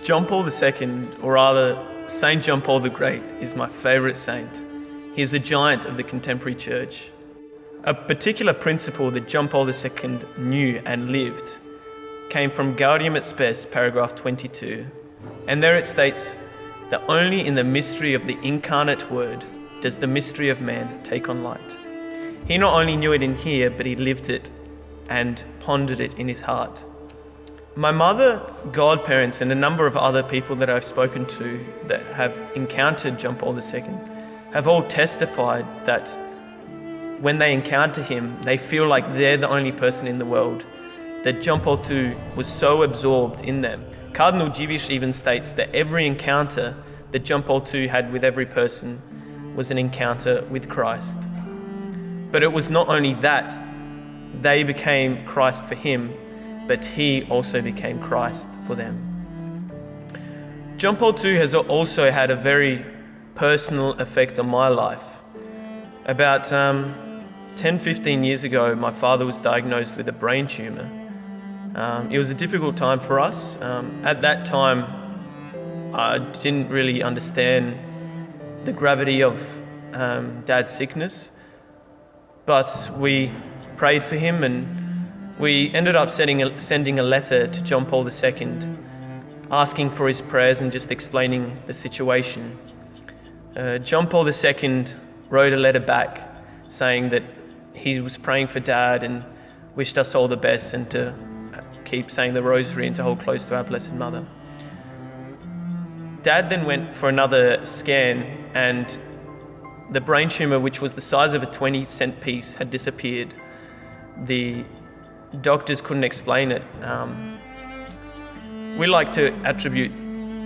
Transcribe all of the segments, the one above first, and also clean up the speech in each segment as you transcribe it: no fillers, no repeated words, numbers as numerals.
John Paul II, or rather Saint John Paul the Great, is my favourite saint. He is a giant of the contemporary church. A particular principle that John Paul II knew and lived came from Gaudium et Spes, paragraph 22. And there it states that only in the mystery of the incarnate Word does the mystery of man take on light. He not only knew it in here, but he lived it and pondered it in his heart. My mother, godparents, and a number of other people that I've spoken to that have encountered John Paul II have all testified that when they encounter him, they feel like they're the only person in the world, that John Paul II was so absorbed in them. Cardinal Dziwisz even states that every encounter that John Paul II had with every person was an encounter with Christ. But it was not only that they became Christ for him, but he also became Christ for them. John Paul II has also had a very personal effect on my life. About 10-15 years ago, my father was diagnosed with a brain tumour. It was a difficult time for us. At that time, I didn't really understand the gravity of Dad's sickness, but we prayed for him, and we ended up sending a letter to John Paul II, asking for his prayers and just explaining the situation. John Paul II wrote a letter back saying that he was praying for Dad and wished us all the best, and to keep saying the rosary and to hold close to our Blessed Mother. Dad then went for another scan, and the brain tumour, which was the size of a 20-cent piece, had disappeared. The doctors couldn't explain it. We like to attribute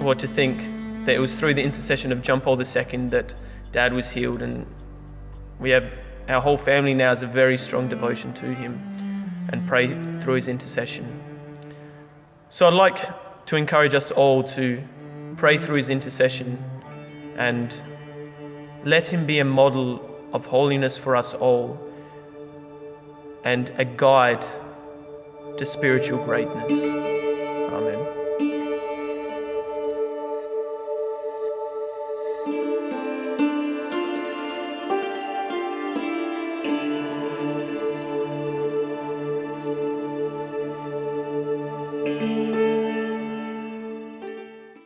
or to think that it was through the intercession of John Paul II that Dad was healed, and we have our whole family now has a very strong devotion to him and pray through his intercession. So I'd like to encourage us all to pray through his intercession and let him be a model of holiness for us all and a guide to spiritual greatness.